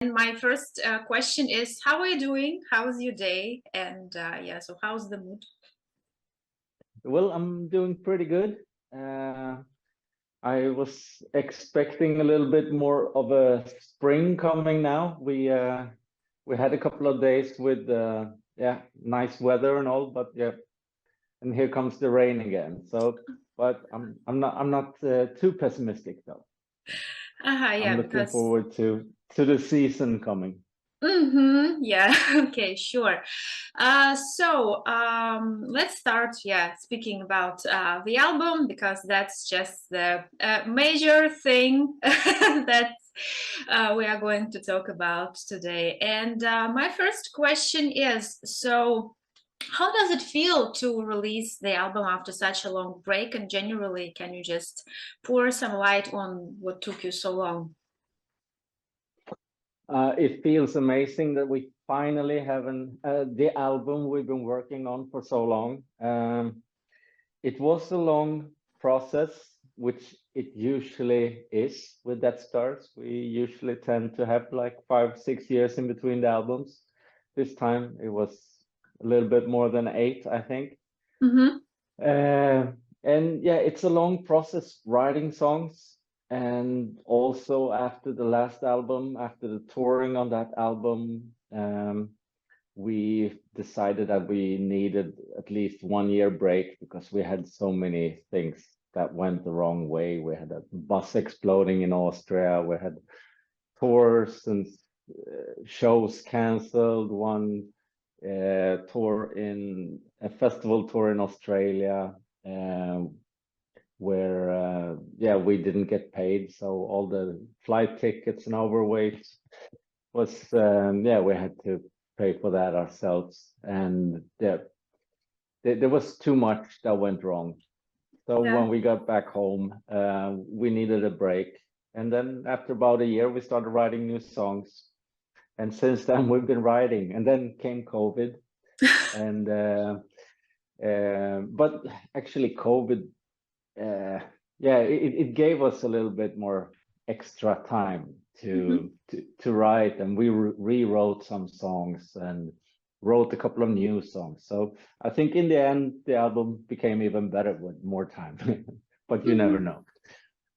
And my first question is, how are you doing? How's your day? And yeah, so how's the mood? Well, I'm doing pretty good. I was expecting a little bit more of a spring coming now. We had a couple of days with yeah, nice weather and all, but yeah, and here comes the rain again. So, but I'm not too pessimistic though. I'm Yeah, looking because forward to the season coming. yeah, okay, sure. Let's start, yeah, speaking about the album, because that's just the major thing that we are going to talk about today. And my first question is, so how does it feel to release the album after such a long break? And generally, can you just pour some light on what took you so long? It feels amazing that we finally have the album we've been working on for so long. It was a long process, which it usually is with Deathstars. We usually tend to have like 5-6 years in between the albums. This time it was a little bit more than 8, I think. Mm-hmm. And yeah, it's a long process writing songs. And also after the last album, after the touring on that album, we decided that we needed at least 1 year break because we had so many things that went the wrong way. We had a bus exploding in Austria. We had tours and shows canceled. One tour in a festival tour in Australia, where yeah, we didn't get paid, so all the flight tickets and overweight was yeah, we had to pay for that ourselves, and yeah, there was too much that went wrong. So Yeah. when we got back home, we needed a break, and then after about a year we started writing new songs, and since then we've been writing, and then came COVID. And but actually COVID, yeah, it gave us a little bit more extra time to write, and we rewrote some songs and wrote a couple of new songs. So I think in the end the album became even better with more time. But you never know.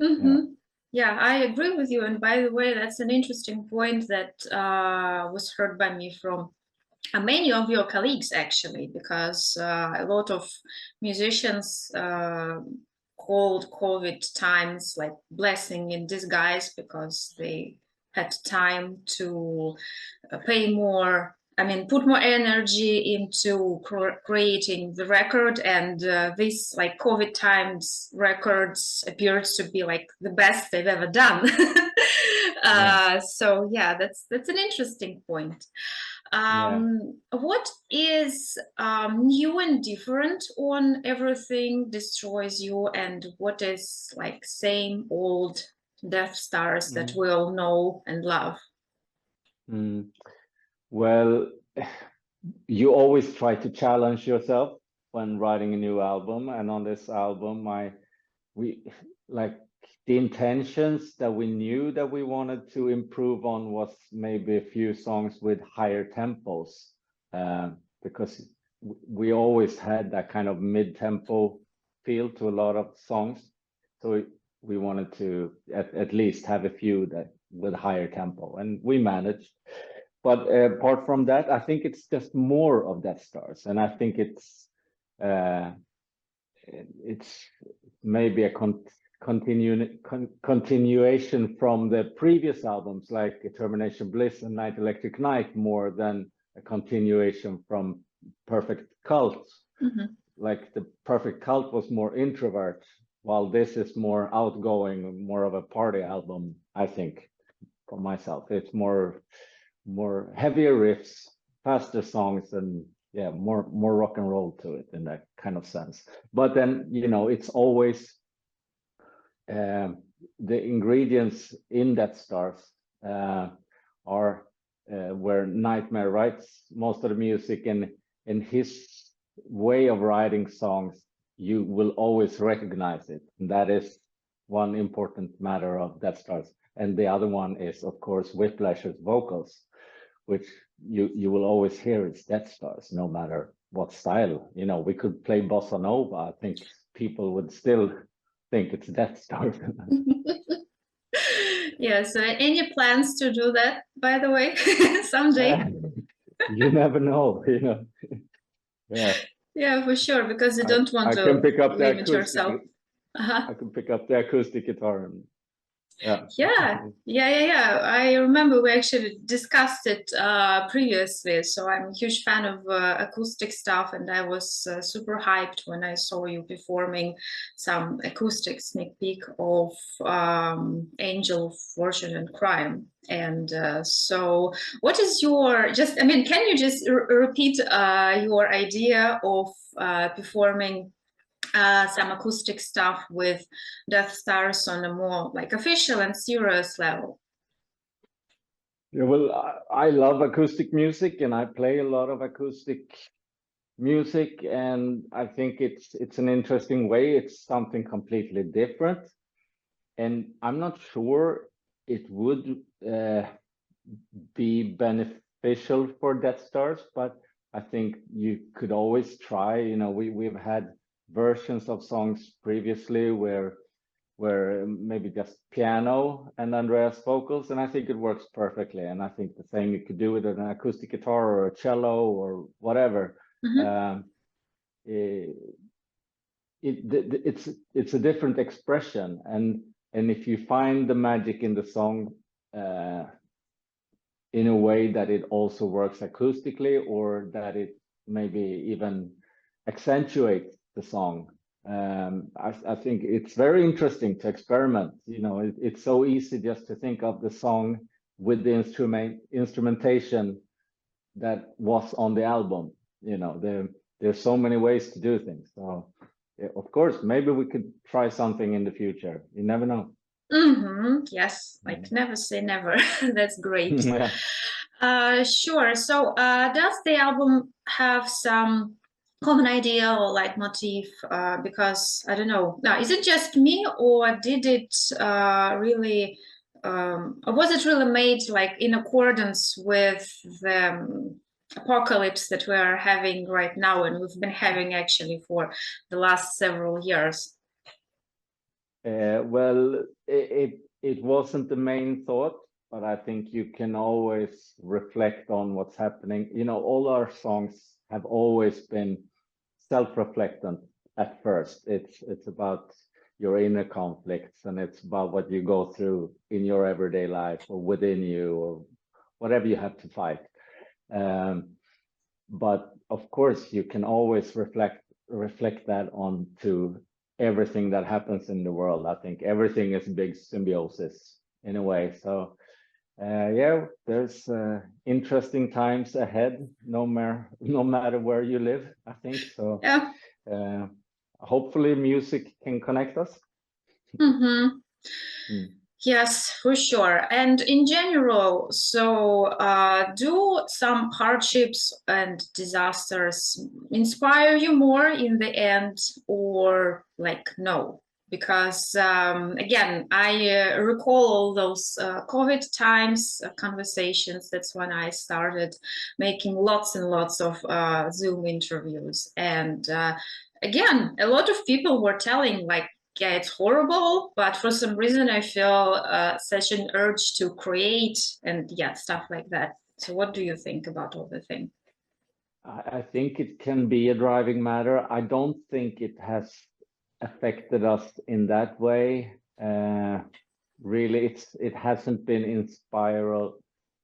Mm-hmm. Yeah, I agree with you. And by the way, that's an interesting point that was heard by me from many of your colleagues, actually, because a lot of musicians called COVID times like blessing in disguise, because they had time to pay more, I mean, put more energy into creating the record. And this, like, COVID times records appears to be like the best they've ever done. So yeah, that's an interesting point. Yeah. What is new and different on Everything Destroys You, and what is like same old Deathstars that we all know and love? Well, you always try to challenge yourself when writing a new album, and on this album we like the intentions that we knew that we wanted to improve on was maybe a few songs with higher tempos, because we always had that kind of mid-tempo feel to a lot of songs, so we wanted to at least have a few that with higher tempo, and we managed. But apart from that, I think it's just more of Deathstars, and I think it's maybe a continuation from the previous albums like Termination Bliss and Night Electric Night, more than a continuation from Perfect Cult. Like the Perfect Cult was more introvert, while this is more outgoing, more of a party album, I think, for myself. It's more heavier riffs, faster songs, and yeah, more rock and roll to it in that kind of sense. But then, you know, it's always the ingredients in Deathstars are where Nightmare writes most of the music, and in his way of writing songs, you will always recognize it. And that is one important matter of Deathstars. and the other one is, of course, Whiplasher's vocals, which you will always hear it's Deathstars, no matter what style. You know, we could play bossa nova. I think people would still think it's Deathstars. Yeah, so any plans to do that, by the way, someday? You never know, you know. Yeah. Yeah, for sure, because you don't want I to can pick up the limit acoustic. yourself. I can pick up the acoustic guitar and Yeah. I remember we actually discussed it previously. So I'm a huge fan of acoustic stuff, and I was super hyped when I saw you performing some acoustic sneak peek of Angel, Fortune, and Crime. And so, what is your I mean, can you just repeat your idea of performing some acoustic stuff with Deathstars on a more like official and serious level? Yeah, well, I love acoustic music, and I play a lot of acoustic music, and I think it's an interesting way. It's something completely different, and I'm not sure it would be beneficial for Deathstars, but I think you could always try. You know, we've had versions of songs previously where maybe just piano and Andreas vocals, and I think it works perfectly. And I think the same you could do with an acoustic guitar or a cello or whatever. It's a different expression, and if you find the magic in the song in a way that it also works acoustically, or that it maybe even accentuates the song. I think it's very interesting to experiment. You know, it's so easy just to think of the song with the instrumentation that was on the album. You know, there's so many ways to do things. So, yeah, of course, maybe we could try something in the future. You never know. Yes, like never say never. That's great. Yeah. Sure. So, does the album have some common idea or leitmotif? Because I don't know. Now, is it just me, or did it really, or was it really made like in accordance with the apocalypse that we are having right now, and we've been having actually for the last several years? Well, it wasn't the main thought, but I think you can always reflect on what's happening. You know, all our songs have always been self-reflectant at first. It's about your inner conflicts, and it's about what you go through in your everyday life or within you or whatever you have to fight. But of course, you can always reflect that onto everything that happens in the world. I think everything is a big symbiosis in a way. So yeah, there's interesting times ahead, no matter where you live, I think. So Yeah. Hopefully music can connect us. Yes, for sure. And in general, so do some hardships and disasters inspire you more in the end, or like no? Because again, I recall all those COVID times conversations. That's when I started making lots and lots of Zoom interviews. And again, a lot of people were telling like, yeah, it's horrible, but for some reason I feel such an urge to create and yeah, stuff like that. So what do you think about all the thing? I think it can be a driving matter. I don't think it has affected us in that way. Really, it hasn't been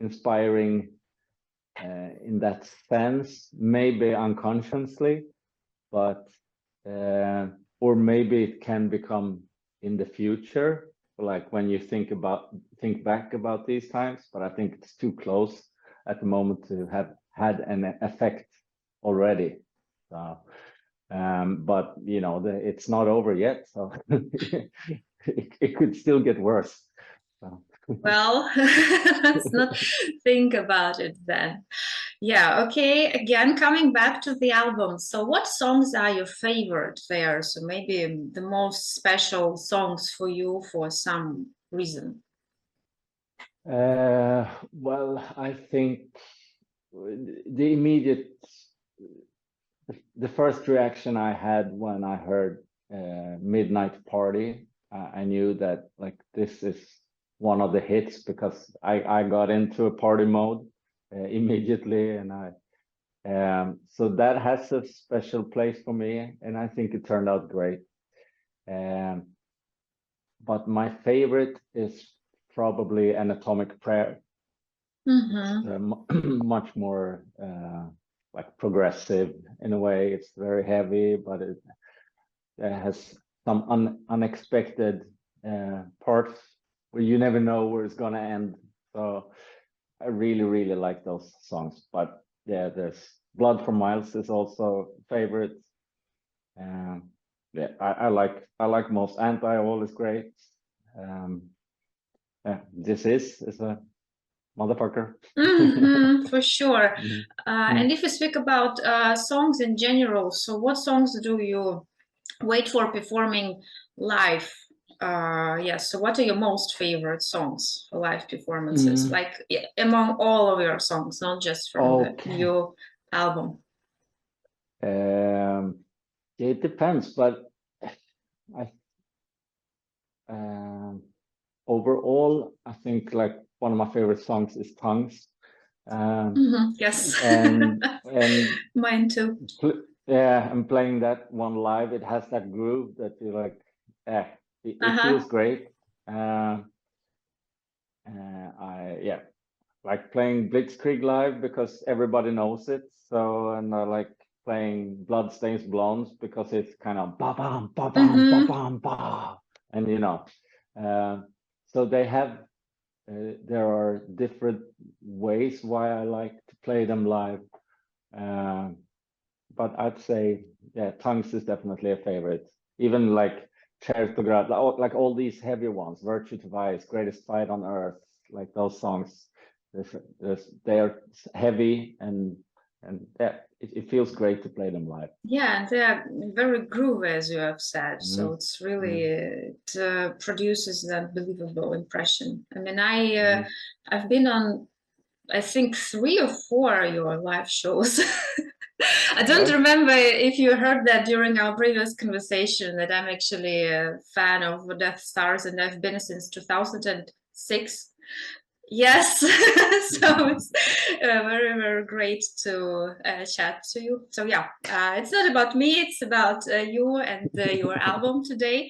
inspiring in that sense, maybe unconsciously, but or maybe it can become in the future, like when you think back about these times. But I think it's too close at the moment to have had an effect already. So, but you know, it's not over yet, so it could still get worse. So. Well, let's not think about it then. Yeah, okay. Again, coming back to the album. So what songs are your favorite there? So maybe the most special songs for you for some reason. Well, I think the immediate, the first reaction I had when I heard Midnight Party, I knew that like this is one of the hits because I got into a party mode immediately, and so that has a special place for me, and I think it turned out great. But my favorite is probably An Atomic Prayer. Much more like progressive in a way. It's very heavy, but it has some unexpected parts where you never know where it's gonna end. So I really like those songs. But yeah, there's Blood for Miles is also favorite. Yeah, I like most. Anti-All is great. Yeah, This is a motherfucker. For sure. And if you speak about songs in general, so what songs do you wait for performing live? Yes, so what are your most favorite songs for live performances? Like among all of your songs, not just from the new album. Yeah, it depends, but overall, I think like one of my favorite songs is Tongues. Yes, and mine too. Yeah, and playing that one live, it has that groove that you like. It feels great. Yeah, like playing Blitzkrieg live because everybody knows it. So, and I like playing Bloodstains Blondes because it's kind of ba bam ba bam ba bam ba, and so they have. There are different ways why I like to play them live, but I'd say yeah, Tongues is definitely a favorite. Even like Chertograd, like all these heavy ones, Virtue to Vice, Greatest Fight on Earth, like those songs. They are heavy and yeah, it feels great to play them live. Yeah, and they are very groovy, as you have said. So it's really it produces that believable impression. I mean, I've been on, I think 3 or 4 your live shows. I don't remember if you heard that during our previous conversation that I'm actually a fan of Deathstars and I've been since 2006. Yes, so it's very great to chat to you. So yeah, it's not about me, it's about you and your album today.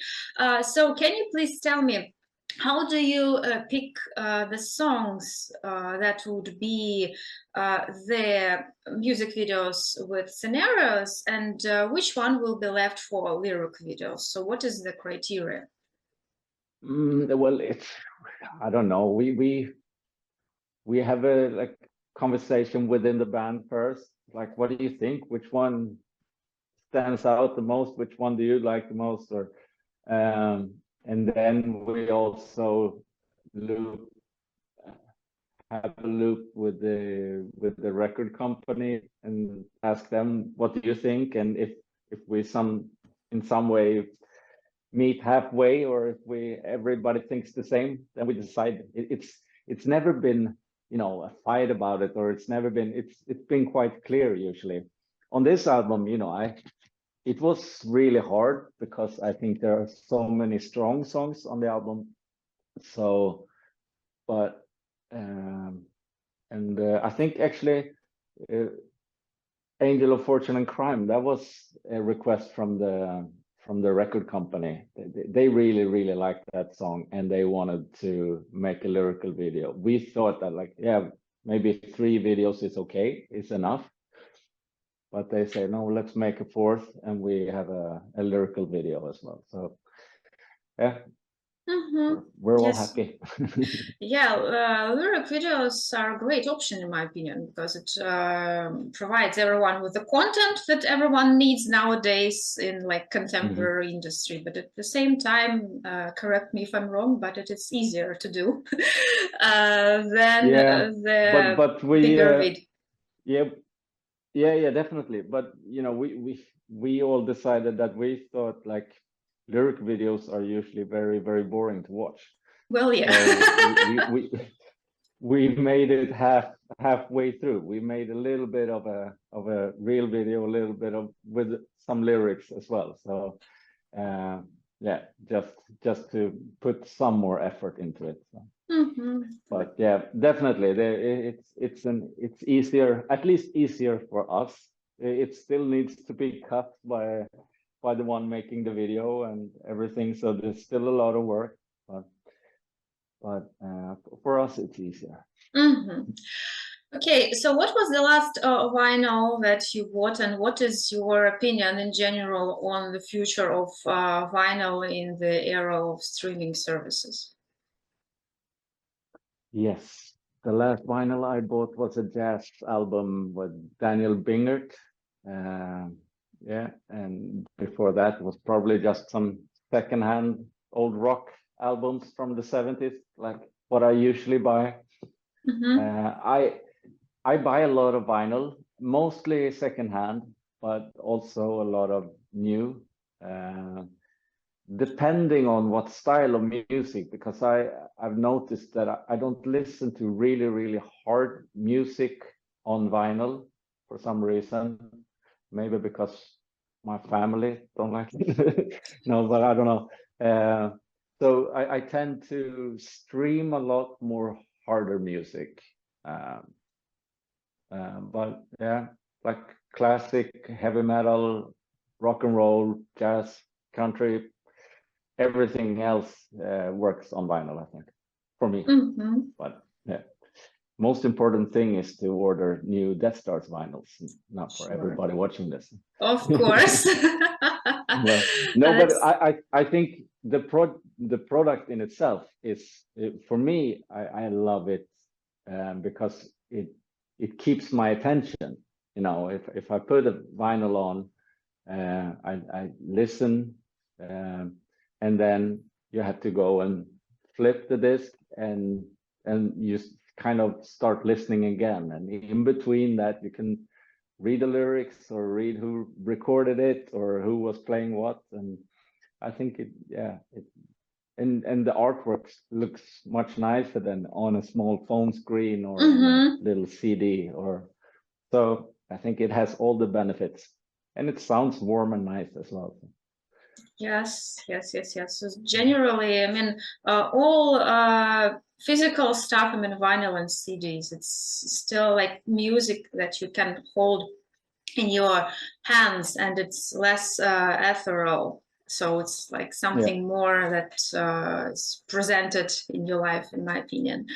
So can you please tell me, how do you pick the songs that would be the music videos with scenarios, and which one will be left for lyric videos? So what is the criteria? Well, I don't know. We have a like conversation within the band first. Like, what do you think? Which one stands out the most? Which one do you like the most? Or and then we also have a loop with the record company and ask them, what do you think? And if we in some way meet halfway, or if everybody thinks the same, then we decide. It's never been a fight about it, or it's been quite clear usually. On this album, it was really hard because I think there are so many strong songs on the album. So, but I think actually Angel of Fortune and Crime, that was a request from the record company. They really liked that song and they wanted to make a lyrical video. We thought that like, yeah, maybe 3 videos is okay, it's enough. But they say, no, let's make a 4th, and we have a lyrical video as well. So yeah, we're all happy. Yeah, lyric videos are a great option in my opinion, because it provides everyone with the content that everyone needs nowadays in like contemporary industry. But at the same time, correct me if I'm wrong, but it is easier to do than the bigger video. Yeah, definitely. But we all decided that we thought like lyric videos are usually very boring to watch. Well, yeah. So we made it halfway through. We made a little bit of a real video, a little bit of with some lyrics as well. So yeah, just to put some more effort into it. So. But yeah, definitely, it's easier, at least easier for us. It still needs to be cut by the one making the video and everything. So there's still a lot of work, but for us it's easier. Okay, so what was the last vinyl that you bought, and what is your opinion in general on the future of vinyl in the era of streaming services? Yes, the last vinyl I bought was a jazz album with Daniel Bingert. Yeah, and before that was probably just some secondhand old rock albums from the 70s, like what I usually buy. I buy a lot of vinyl, mostly secondhand, but also a lot of new, depending on what style of music, because I've noticed that I don't listen to really hard music on vinyl for some reason. Maybe because my family don't like it. No, but I don't know. So I tend to stream a lot more harder music. But yeah, like classic, heavy metal, rock and roll, jazz, country, everything else works on vinyl, I think, for me. But yeah, most important thing is to order new Deathstars vinyls, not for everybody watching this. Of course. No, but I think the product in itself is, for me, I love it because it keeps my attention. You know, if I put a vinyl on, I listen, and then you have to go and flip the disc, and you kind of start listening again. And in between that, you can read the lyrics or read who recorded it or who was playing what. And I think and the artwork looks much nicer than on a small phone screen or a little CD. Or so I think it has all the benefits, and it sounds warm and nice as well. Yes. So generally, I mean, all physical stuff, I mean, vinyl and CDs, it's still like music that you can hold in your hands, and it's less ethereal. So it's like something more that is presented in your life, in my opinion.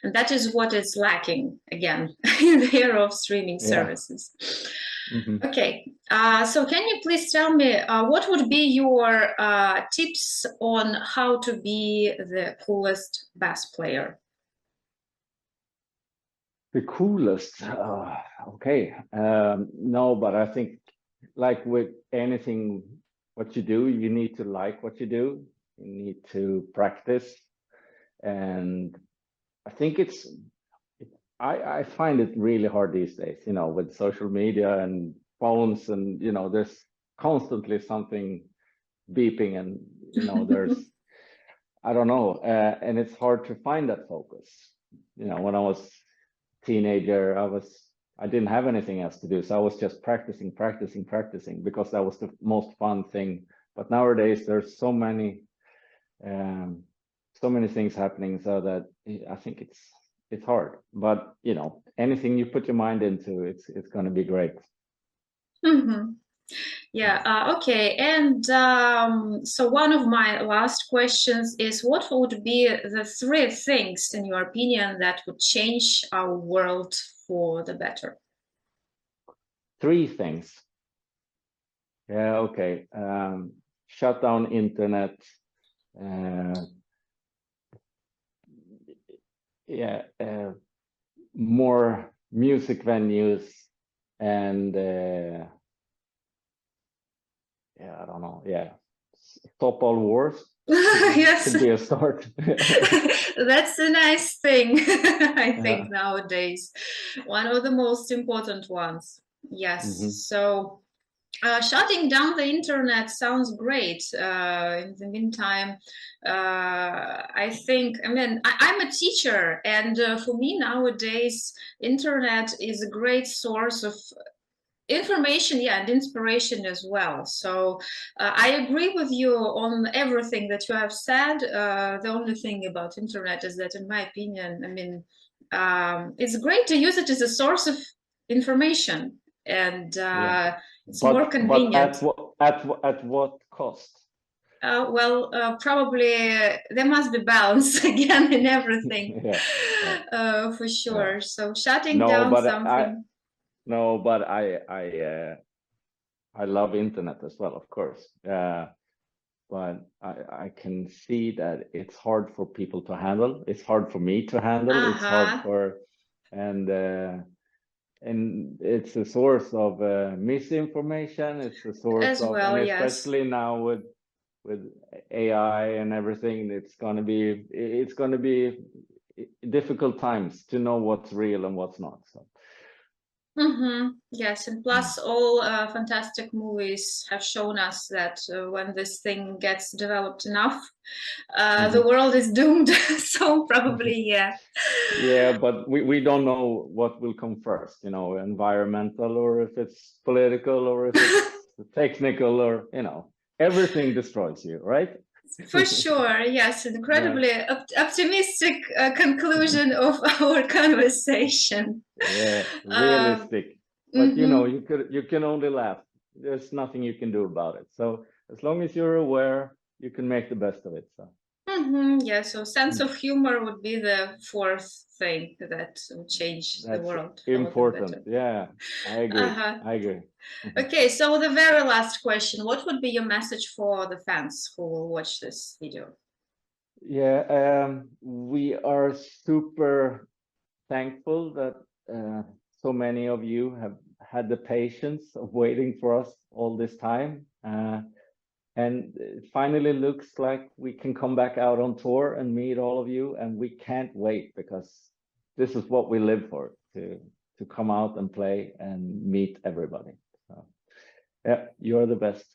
And that is what is lacking, again, in the era of streaming services. Okay, so can you please tell me what would be your tips on how to be the coolest bass player? The coolest, okay. No, but I think like with anything, what you do, you need to like what you do. You need to practice. And I think I find it really hard these days, you know, with social media and phones, and, you know, there's constantly something beeping, and, you know, there's, I don't know, and it's hard to find that focus. You know, when I was teenager, I didn't have anything else to do, so I was just practicing because that was the most fun thing. But nowadays there's so many things happening, so that I think it's hard. But, you know, anything you put your mind into, it's going to be great. Yeah, okay. And so one of my last questions is, what would be the 3 things, in your opinion, that would change our world for the better? 3 things. Yeah, okay. Shut down internet. More music venues, and I don't know. Yeah, stop all wars. Yes, could be a start. That's a nice thing. I think nowadays one of the most important ones. Yes. So Shutting down the internet sounds great. In the meantime, I think, I mean, I'm a teacher, and for me nowadays, internet is a great source of information, yeah, and inspiration as well. So I agree with you on everything that you have said. The only thing about internet is that, in my opinion, I mean, it's great to use it as a source of information, and Yeah, it's more but convenient. at what cost? Well, probably there must be balance again in everything, Yeah, yeah, for yeah. sure. So shutting No, down but something. I love internet as well, of course. But I can see that it's hard for people to handle. It's hard for me to handle. It's hard Uh-huh. for, and uh, and it's a source of misinformation. It's a source As of, and well, yes. especially now with AI and everything, it's gonna be difficult times to know what's real and what's not. So. Yes, and Mm. plus all fantastic movies have shown us that when this thing gets developed enough, the Mhm. world is doomed. So probably, yeah. Yeah, but we don't know what will come first, you know, environmental or if it's political or if it's technical or, you know, everything destroys you, right? For sure, yes, Yeah, incredibly optimistic conclusion of our conversation. yeah, Uh, realistic. But you know, mhm. you can only laugh. There's nothing you can do about it. So as long as you're aware, you can make the best of it. So Yeah, so sense mm, of humor would be the fourth thing that would change the that's world for the important. better. Yeah, I agree. Uh-huh. I agree. Okay, so the very last question, what would be your message for the fans who will watch this video? Yeah, we are super thankful that so many of you have had the patience of waiting for us all this time. And it finally looks like we can come back out on tour and meet all of you. And we can't wait because this is what we live for, to come out and play and meet everybody. So, yeah, you're the best.